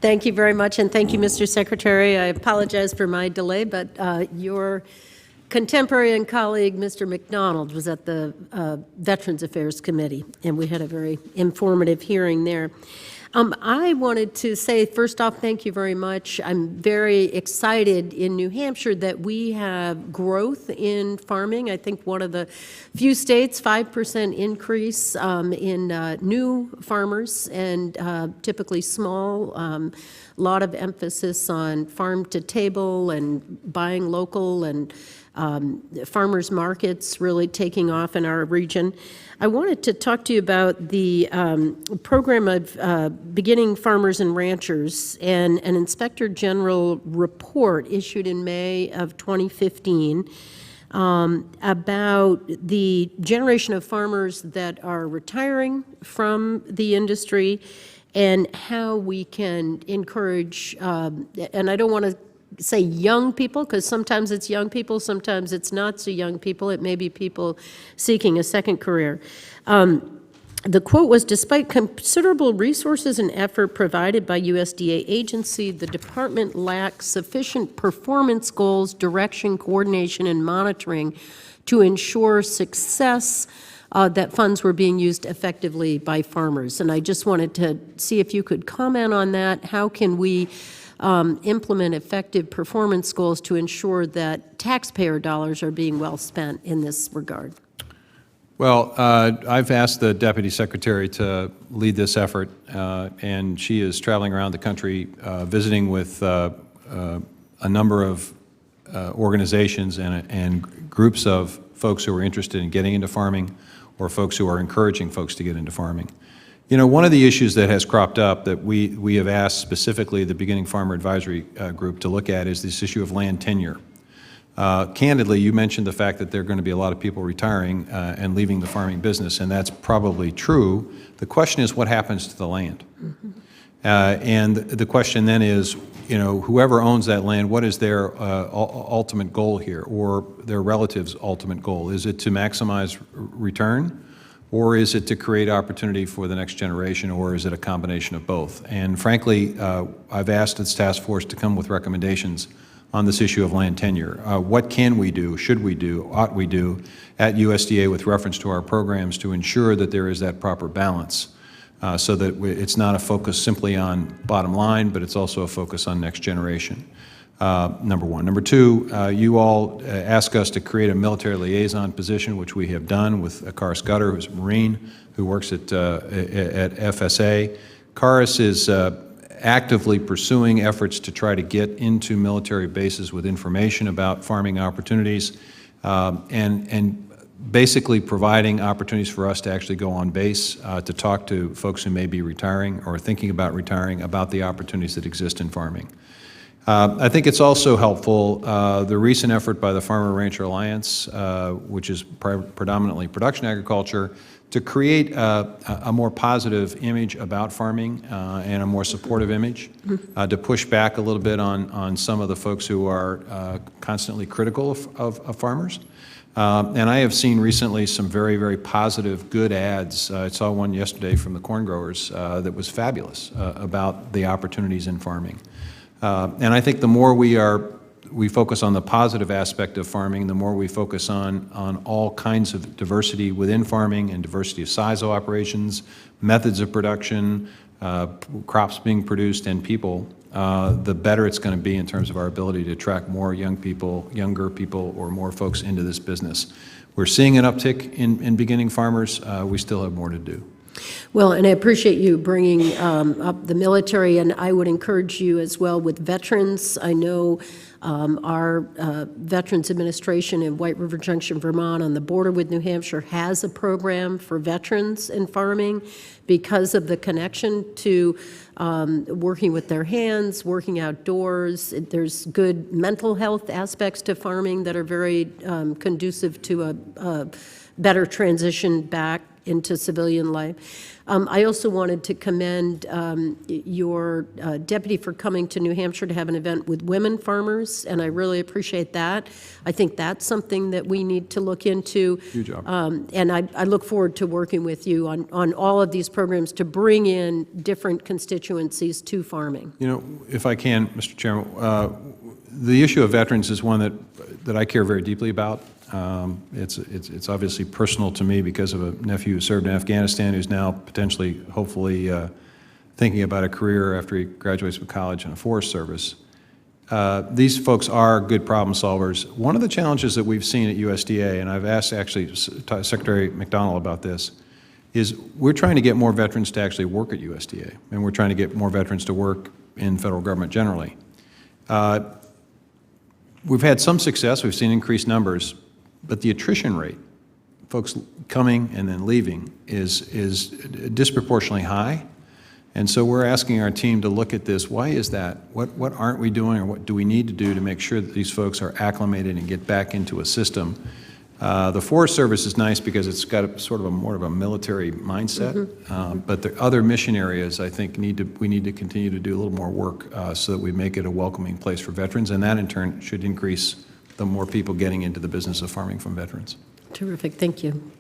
Thank you very much, and thank you, Mr. Secretary. I apologize for my delay, but your contemporary and colleague, Mr. McDonald, was at the Veterans Affairs Committee, and we had a very informative hearing there. I wanted to say, first off, thank you very much. I'm very excited in New Hampshire that we have growth in farming. I think one of the few states, 5% increase in new farmers, and typically small. A lot of emphasis on farm to table and buying local, and farmers markets really taking off in our region. I wanted to talk to you about the program of beginning farmers and ranchers, and an Inspector General report issued in May of 2015 about the generation of farmers that are retiring from the industry and how we can encourage, and I don't want to say young people, because sometimes it's young people, sometimes it's not so young people. It may be people seeking a second career. The quote was, despite considerable resources and effort provided by USDA agency, the department lacks sufficient performance goals, direction, coordination, and monitoring to ensure success that funds were being used effectively by farmers. And I just wanted to see if you could comment on that. How can we implement effective performance goals to ensure that taxpayer dollars are being well spent in this regard? Well, I've asked the Deputy Secretary to lead this effort, and she is traveling around the country visiting with a number of organizations and groups of folks who are interested in getting into farming, or folks who are encouraging folks to get into farming. You know, one of the issues that has cropped up that we have asked specifically the Beginning Farmer Advisory Group to look at is this issue of land tenure. Candidly, you mentioned the fact that there are going to be a lot of people retiring and leaving the farming business, and that's probably true. The question is, what happens to the land? Mm-hmm. And the question then is, you know, whoever owns that land, what is their ultimate goal here, or their relative's ultimate goal? Is it to maximize return? Or is it to create opportunity for the next generation, or is it a combination of both? And frankly, I've asked this task force to come with recommendations on this issue of land tenure. What can we do, should we do, ought we do at USDA with reference to our programs to ensure that there is that proper balance, so that it's not a focus simply on bottom line, but it's also a focus on next generation. Number one. Number two, you all ask us to create a military liaison position, which we have done with Karis Gutter, who's a Marine, who works at FSA. Karis is actively pursuing efforts to try to get into military bases with information about farming opportunities, and basically providing opportunities for us to actually go on base to talk to folks who may be retiring or thinking about retiring about the opportunities that exist in farming. I think it's also helpful, the recent effort by the Farmer Rancher Alliance, which is predominantly production agriculture, to create a more positive image about farming and a more supportive image, to push back a little bit on some of the folks who are constantly critical of farmers. And I have seen recently some very, very positive, good ads. I saw one yesterday from the corn growers that was fabulous about the opportunities in farming. And I think the more we focus on the positive aspect of farming, the more we focus on all kinds of diversity within farming and diversity of size of operations, methods of production, crops being produced, and people, the better it's going to be in terms of our ability to attract more younger people, or more folks into this business. We're seeing an uptick in beginning farmers. We still have more to do. Well, and I appreciate you bringing up the military, and I would encourage you as well with veterans. I know our Veterans Administration in White River Junction, Vermont, on the border with New Hampshire, has a program for veterans in farming because of the connection to working with their hands, working outdoors. There's good mental health aspects to farming that are very conducive to a better transition back into civilian life. I also wanted to commend your deputy for coming to New Hampshire to have an event with women farmers, and I really appreciate that. I think that's something that we need to look into. Huge job. And I look forward to working with you on all of these programs to bring in different constituencies to farming. You know, if I can, Mr. Chairman, the issue of veterans is one that I care very deeply about. It's obviously personal to me because of a nephew who served in Afghanistan who's now potentially, hopefully, thinking about a career after he graduates from college in the Forest Service. These folks are good problem solvers. One of the challenges that we've seen at USDA, and I've asked actually Secretary McDonald about this, is we're trying to get more veterans to actually work at USDA, and we're trying to get more veterans to work in federal government generally. We've had some success. We've seen increased numbers, but the attrition rate, folks coming and then leaving, is disproportionately high. And so we're asking our team to look at this. Why is that? What aren't we doing, or what do we need to do to make sure that these folks are acclimated and get back into a system? The Forest Service is nice because it's got a sort of a more of a military mindset, but the other mission areas, I think, we need to continue to do a little more work so that we make it a welcoming place for veterans, and that in turn should increase the more people getting into the business of farming from veterans. Terrific, thank you.